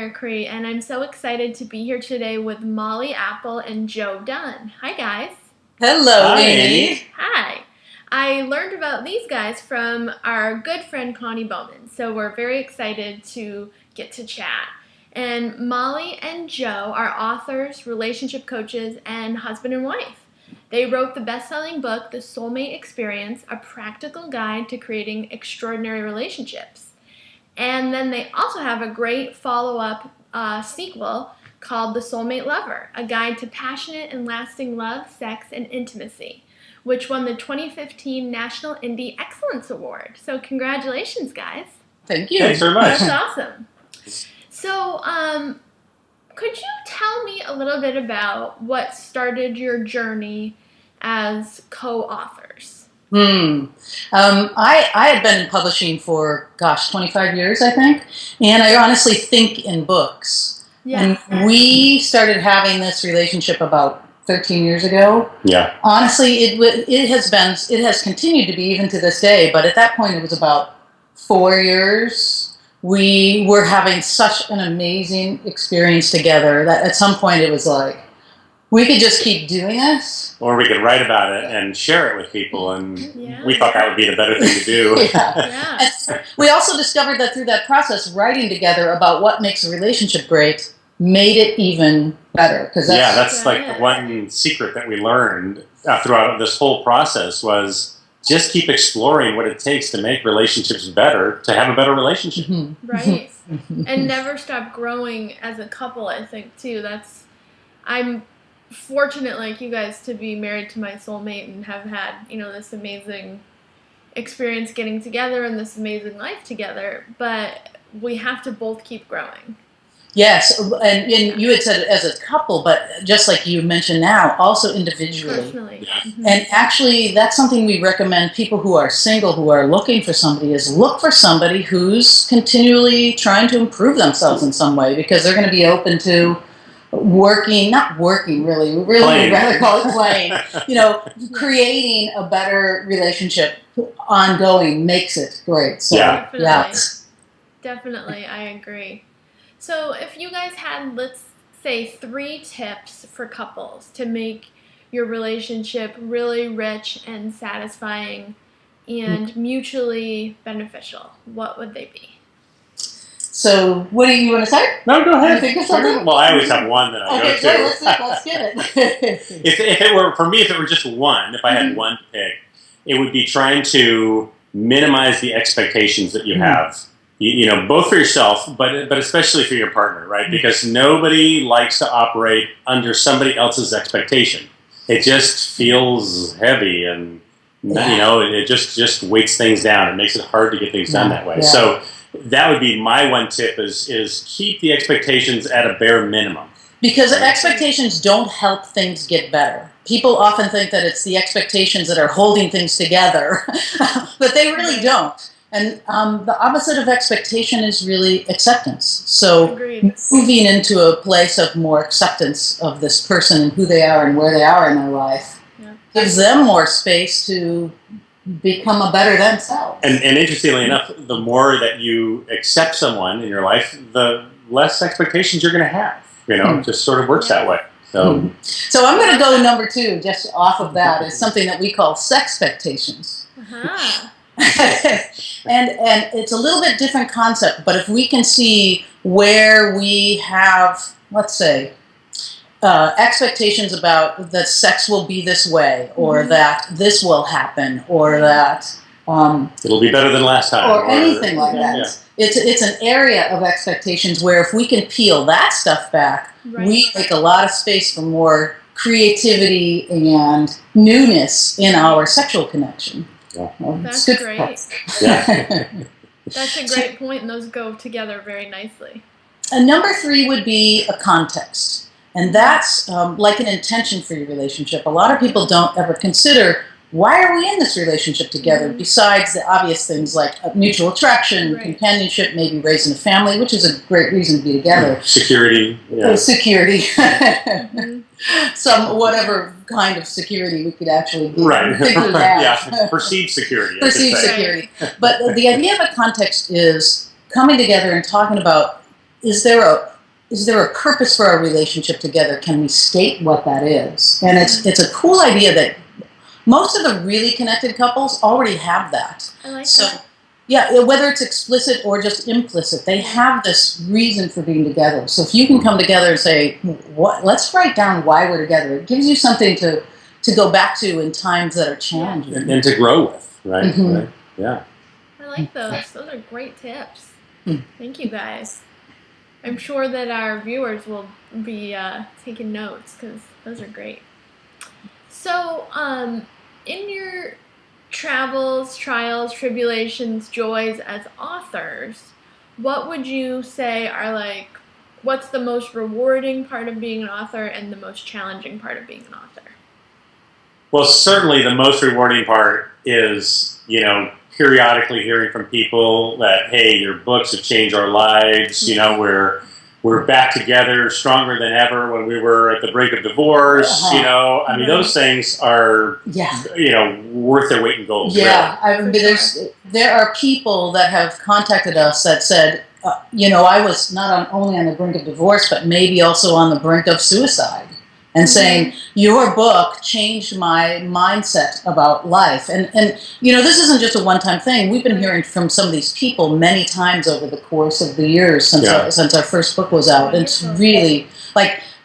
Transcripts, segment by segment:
Mercree, and I'm so excited to be here today with Molly Apple and Joe Dunn. Hi, guys. Hello, Hi, Amy. Amy. Hi. I learned about these guys from our good friend Connie Bowman, so we're very excited to get to chat. And Molly and Joe are authors, relationship coaches, and husband and wife. They wrote the best-selling book, The Soulmate Experience, a practical guide to creating extraordinary relationships. And then they also have a great follow-up sequel called The Soulmate Lover, a guide to passionate and lasting love, sex, and intimacy, which won the 2015 National Indie Excellence Award. So congratulations, guys. Thank you. Thanks very much. That's awesome. So could you tell me a little bit about what started your journey as co-authors? I had been in publishing for, 25 years, I think. And I honestly think in books. Yeah. And we started having this relationship about 13 years ago. Yeah. Honestly, it has continued to be even to this day. But at that point, it was about 4 years. We were having such an amazing experience together that at some point it was like, we could just keep doing this. Or we could write about it and share it with people, and we thought that would be the better thing to do. Yeah. And we also discovered that through that process, writing together about what makes a relationship great made it even better. That's like the one secret that we learned throughout this whole process was just keep exploring what it takes to make relationships better, to have a better relationship. Mm-hmm. Right. And never stop growing as a couple, I think, too. I'm fortunate like you guys to be married to my soulmate and have had, this amazing experience getting together and this amazing life together, but we have to both keep growing. Yes, and you had said it as a couple, but just like you mentioned now, also individually. Personally. Yeah. Mm-hmm. And actually, that's something we recommend people who are single, who are looking for somebody, is look for somebody who's continually trying to improve themselves in some way, because they're going to be open to not working really, we really would rather call it playing, creating a better relationship ongoing makes it great. So, Definitely, I agree. So if you guys had, let's say, 3 tips for couples to make your relationship really rich and satisfying and mutually beneficial, what would they be? So, what do you want to say? No, go ahead. Well, I always have one that I go to. Okay, let's get it. If it were, for me, if it were just one, if I had one to pick, it would be trying to minimize the expectations that you have. Both for yourself, but especially for your partner, right? Because nobody likes to operate under somebody else's expectation. It just feels heavy, and it just weights things down. It makes it hard to get things done that way. Yeah. So that would be my one tip: is keep the expectations at a bare minimum. Because expectations don't help things get better. People often think that it's the expectations that are holding things together, but they really don't. And the opposite of expectation is really acceptance. So moving into a place of more acceptance of this person and who they are and where they are in their life gives them more space to become a better themselves. And interestingly enough, the more that you accept someone in your life, the less expectations you're going to have. It just sort of works that way. So I'm going to go number 2, just off of that, is something that we call sexpectations. Uh-huh. and it's a little bit different concept, but if we can see where we have, let's say, expectations about that sex will be this way, or that this will happen, or that it'll be better than last time, or anything like that. Yeah. It's an area of expectations where if we can peel that stuff back, we make a lot of space for more creativity and newness in our sexual connection. Yeah. That's great. Yeah. That's a great point, and those go together very nicely. And number 3 would be a context. And that's like an intention for your relationship. A lot of people don't ever consider, why are we in this relationship together? Besides the obvious things like mutual attraction, companionship, maybe raising a family, which is a great reason to be together. Security. Security. Some whatever kind of security we could actually do. Perceived security. Perceived security. But the idea of a context is coming together and talking about, is there is there a purpose for our relationship together? Can we state what that is? And it's a cool idea that most of the really connected couples already have that. I like so, that. Yeah, whether it's explicit or just implicit, they have this reason for being together. So if you can come together and say, let's write down why we're together, it gives you something to go back to in times that are challenging. And to grow with, right? Mm-hmm. Right? Yeah. I like those. Those are great tips. Thank you, guys. I'm sure that our viewers will be taking notes because those are great. So, in your travels, trials, tribulations, joys as authors, what would you say are like, what's the most rewarding part of being an author and the most challenging part of being an author? Well, certainly the most rewarding part is, periodically hearing from people that, hey, your books have changed our lives. We're back together, stronger than ever when we were at the brink of divorce. I mean, those things are, worth their weight in gold. Yeah, really. There are people that have contacted us that said, I was not only on the brink of divorce, but maybe also on the brink of suicide. And saying, your book changed my mindset about life. And this isn't just a one-time thing. We've been hearing from some of these people many times over the course of the years since our first book was out. And it's really,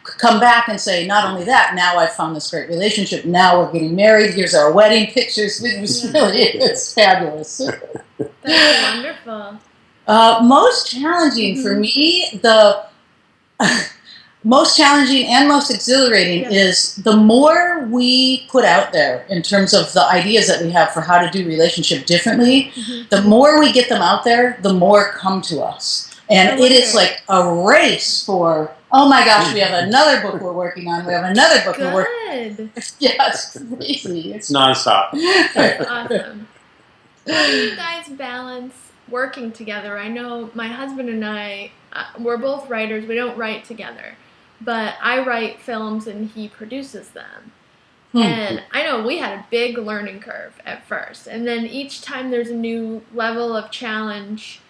come back and say, not only that, now I've found this great relationship. Now we're getting married. Here's our wedding pictures. It's fabulous. That's wonderful. Most challenging for me, most challenging and most exhilarating is the more we put out there in terms of the ideas that we have for how to do relationship differently, the more we get them out there, the more come to us. And it is like a race for, oh my gosh, we have another book we're working on. We have another book we're working on. Yeah, it's crazy. It's nonstop. That's awesome. How do you guys balance working together? I know my husband and I, we're both writers. We don't write together. But I write films and he produces them. And I know we had a big learning curve at first. And then each time there's a new level of challenge,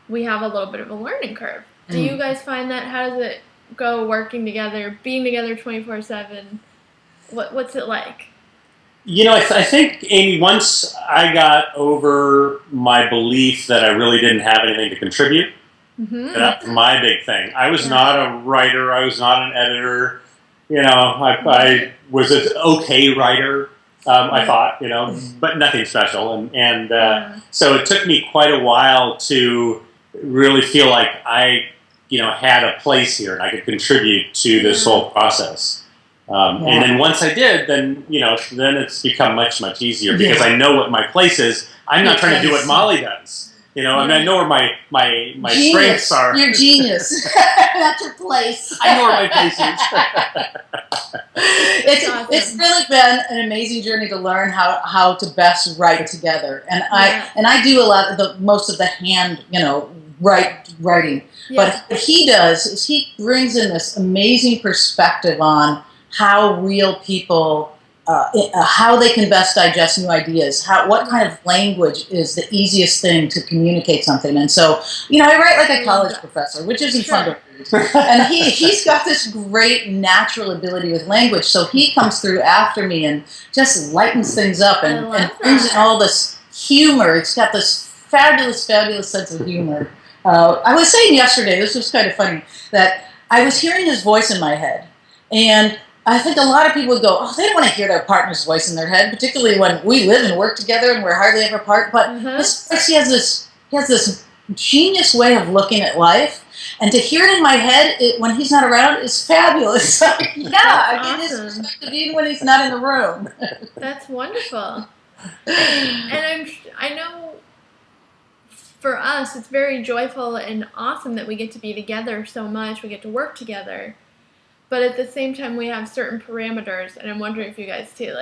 we have a little bit of a learning curve. Do you guys find that? How does it go working together, being together 24/7? What's it like? I think, Amy, once I got over my belief that I really didn't have anything to contribute, that's my big thing. I was not a writer. I was not an editor. I was an okay writer, I thought, but nothing special. And so it took me quite a while to really feel like I, had a place here and I could contribute to this whole process. And then once I did, then it's become much, much easier because I know what my place is. I'm not trying to do what Molly does. I know where my strengths are. You're genius. That's your place. I know where my place is. It's really been an amazing journey to learn how to best write together. And I do a lot of most of the hand, writing. But what he does is he brings in this amazing perspective on how real people, how they can best digest new ideas, what kind of language is the easiest thing to communicate something. And so, I write like a college professor, which isn't fun to read. And he's got this great natural ability with language, so he comes through after me and just lightens things up and brings in all this humor. It's got this fabulous, fabulous sense of humor. I was saying yesterday, this was kind of funny, that I was hearing his voice in my head, and I think a lot of people would go, oh, they don't want to hear their partner's voice in their head, particularly when we live and work together and we're hardly ever apart. But he has this genius way of looking at life, and to hear it in my head when he's not around is fabulous. His perspective even when he's not in the room. That's wonderful. And I know for us, it's very joyful and awesome that we get to be together so much. We get to work together. But at the same time, we have certain parameters, and I'm wondering if you guys too,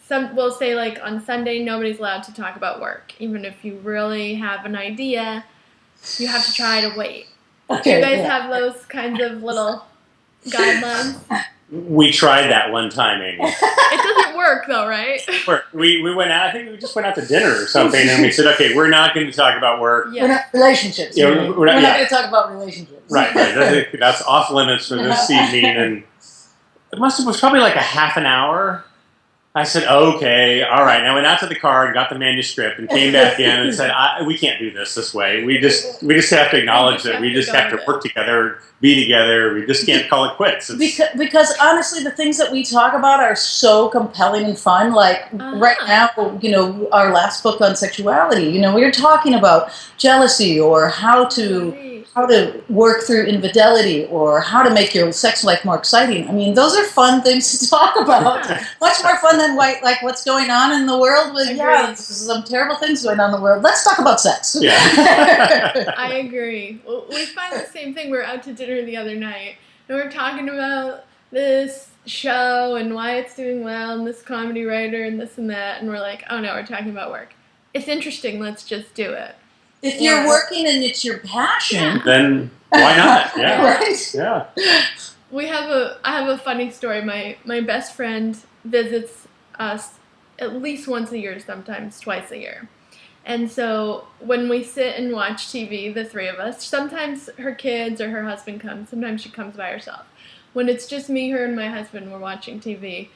we'll say on Sunday, nobody's allowed to talk about work. Even if you really have an idea, you have to try to wait. Do you guys have those kinds of little guidelines? We tried that one time, Amy. It doesn't work though, right? We went out. I think we just went out to dinner or something, and we said, "Okay, we're not going to talk about work. Yeah. We're not relationships. Yeah, we're not going to talk about relationships. Right. That's off limits for this evening." And it was probably like a half an hour. I said, "Okay, all right." And I went out to the car and got the manuscript and came back in and said, "We can't do this way. We just have to acknowledge that we just have to work together, be together. We just can't call it quits." Because honestly, the things that we talk about are so compelling and fun. Like right now, our last book on sexuality, we were talking about jealousy or how to work through infidelity or how to make your sex life more exciting. I mean, those are fun things to talk about. Much more fun than what's going on in the world with, there's some terrible things going on in the world. Let's talk about sex. Yeah. I agree. Well, we find the same thing. We were out to dinner the other night, and we were talking about this show and why it's doing well and this comedy writer and this and that, and we're like, oh no, we're talking about work. It's interesting. Let's just do it. If you're working and it's your passion, then why not? Yeah. Right? Yeah. I have a funny story. My best friend visits us at least once a year, sometimes twice a year. And so when we sit and watch TV, the three of us, sometimes her kids or her husband comes, sometimes she comes by herself. When it's just me, her, and my husband, we're watching TV,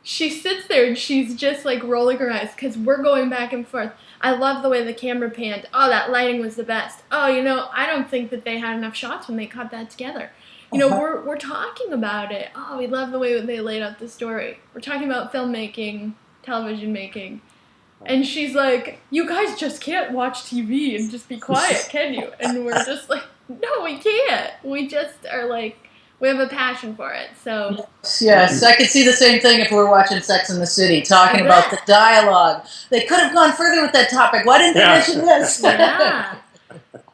she sits there and she's just like rolling her eyes because we're going back and forth. I love the way the camera panned. Oh, that lighting was the best. Oh, I don't think that they had enough shots when they cut that together. We're talking about it. Oh, we love the way they laid out the story. We're talking about filmmaking, television making. And she's like, you guys just can't watch TV and just be quiet, can you? And we're just like, no, we can't. We just are like, we have a passion for it. So yes, I could see the same thing if we were watching Sex and the City, talking about the dialogue. They could have gone further with that topic. Why didn't they mention this? Yeah.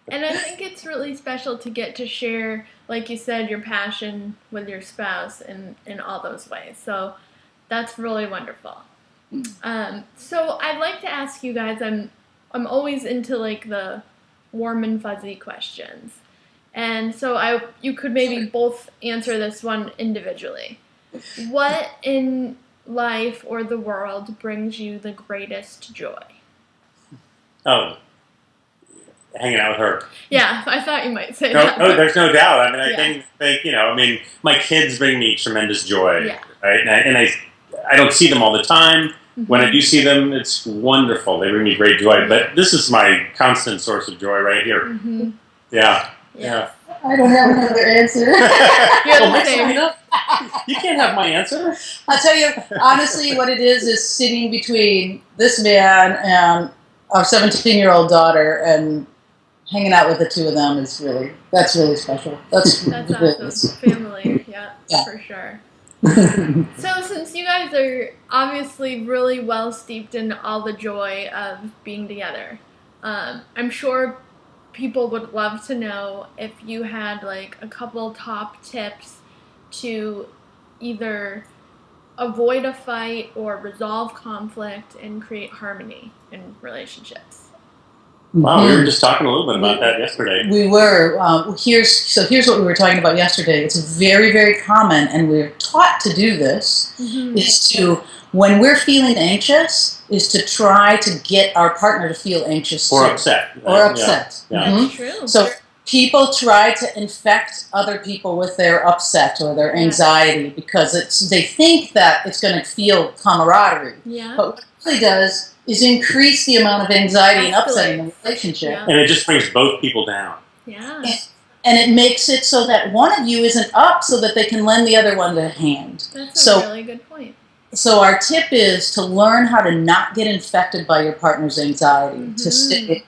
And I think it's really special to get to share, like you said, your passion with your spouse in all those ways. So that's really wonderful. So I'd like to ask you guys, I'm always into like the warm and fuzzy questions. And so you could maybe both answer this one individually. What in life or the world brings you the greatest joy? Oh, hanging out with her. Yeah, I thought you might say that. Oh, there's no doubt. I mean, I think my kids bring me tremendous joy, right? And I don't see them all the time. Mm-hmm. When I do see them, it's wonderful. They bring me great joy. But this is my constant source of joy right here. Mm-hmm. Yeah. I don't have another answer. You can't have my answer. I'll tell you, honestly, what it is sitting between this man and our 17-year-old daughter and hanging out with the two of them that's really special. That's awesome. Family, yeah, for sure. So since you guys are obviously really well steeped in all the joy of being together, I'm sure people would love to know if you had like a couple top tips to either avoid a fight or resolve conflict and create harmony in relationships. Wow, we were just talking a little bit about that yesterday. We were. Here's what we were talking about yesterday. It's very, very common, and we're taught to do this, is to, when we're feeling anxious, is to try to get our partner to feel anxious or too. upset. Or upset. Yeah. That's true. So people try to infect other people with their upset or their anxiety because they think that it's going to feel camaraderie. Yeah. But what it really does is increase the amount of anxiety and upset in the relationship. Yeah. And it just brings both people down. Yeah. And it makes it so that one of you isn't up so that they can lend the other one a hand. That's a really good point. So our tip is to learn how to not get infected by your partner's anxiety, to stay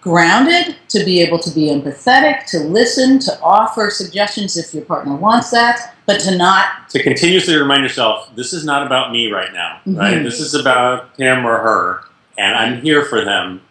grounded, to be able to be empathetic, to listen, to offer suggestions if your partner wants that, but to not... To continuously remind yourself, this is not about me right now, right? This is about him or her, and I'm here for them,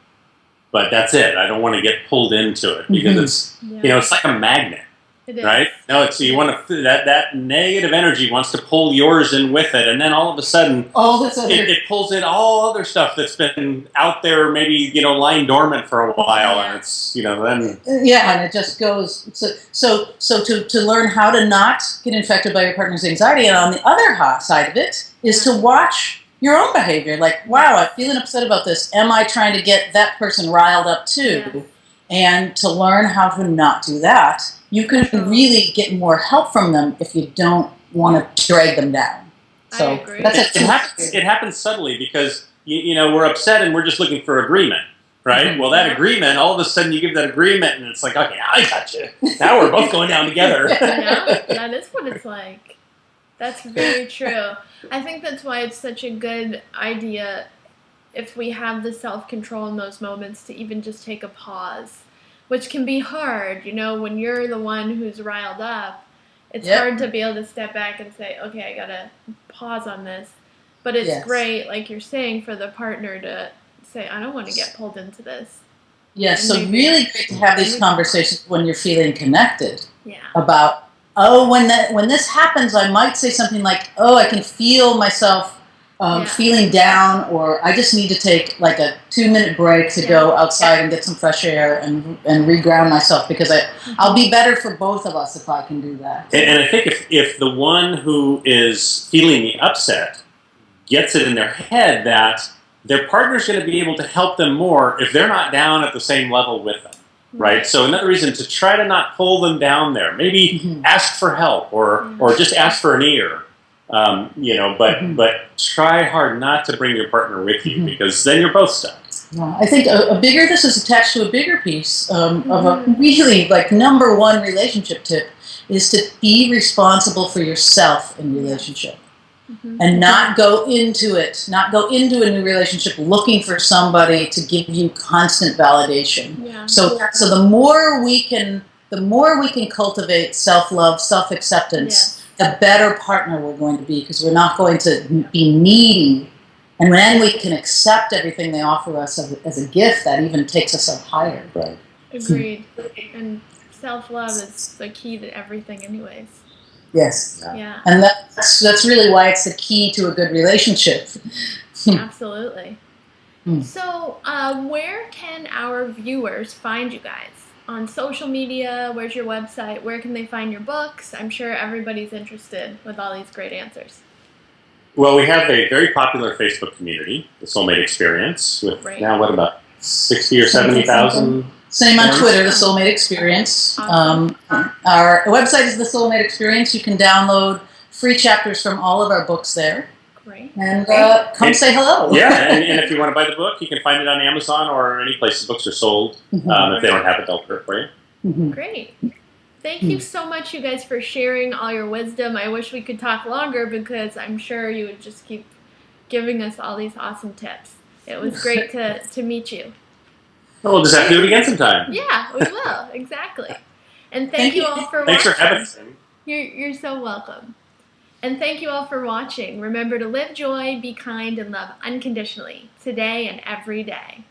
but that's it. I don't want to get pulled into it because it's, it's like a magnet. It is. Right? No, it's you want to that negative energy wants to pull yours in with it, and then all of a sudden, all this other it pulls in all other stuff that's been out there, maybe lying dormant for a while, and it's then and it just goes. So to learn how to not get infected by your partner's anxiety, and on the other side of it is to watch your own behavior. Like, wow, I'm feeling upset about this. Am I trying to get that person riled up too? Yeah. And to learn how to not do that, you can really get more help from them if you don't want to drag them down. So I agree. It happens subtly because we're upset and we're just looking for agreement, right? Mm-hmm. Well, that agreement, all of a sudden you give that agreement and it's like, okay, I got you. Now we're both going down together. Yeah, that is what it's like. That's very true. I think that's why it's such a good idea, if we have the self-control in those moments, to even just take a pause, which can be hard. When you're the one who's riled up, it's hard to be able to step back and say, okay, I gotta pause on this. But it's great, like you're saying, for the partner to say, I don't want to get pulled into this. Yes, so really great to have these conversations when you're feeling connected. Yeah. About, when this happens, I might say something like, I can feel myself feeling down, or I just need to take like a 2-minute break to go outside and get some fresh air and reground myself, because I'll be better for both of us if I can do that. And I think if the one who is feeling the upset gets it in their head that their partner's going to be able to help them more if they're not down at the same level with them, right? So another reason to try to not pull them down there. Maybe ask for help, or just ask for an ear. But try hard not to bring your partner with you, because then you're both stuck. Yeah, I think this is attached to a bigger piece of a really number one relationship tip, is to be responsible for yourself in relationship. And not go into a new relationship looking for somebody to give you constant validation. Yeah. So the more we can cultivate self-love, self-acceptance, the better partner we're going to be, because we're not going to be needy. And then we can accept everything they offer us as a gift that even takes us up higher. Right. Agreed. And self-love is the key to everything anyways. Yes. Yeah. And that's really why it's the key to a good relationship. Absolutely. So, where can our viewers find you guys? On social media? Where's your website? Where can they find your books? I'm sure everybody's interested with all these great answers. Well, we have a very popular Facebook community, the Soulmate Experience, with now about 60 or 70,000. Same on Twitter, the Soulmate Experience. Awesome. Our website is the Soulmate Experience. You can download free chapters from all of our books there. Great. And come say hello. Yeah, and if you want to buy the book, you can find it on Amazon or any place books are sold. If they don't have it, they'll print for you. Great. Thank you so much, you guys, for sharing all your wisdom. I wish we could talk longer, because I'm sure you would just keep giving us all these awesome tips. It was great to meet you. Well, we'll just have to do it again sometime. Yeah, we will. Exactly. And thank you all for watching. Thanks for having us. You're so welcome. And thank you all for watching. Remember to live joy, be kind, and love unconditionally, today and every day.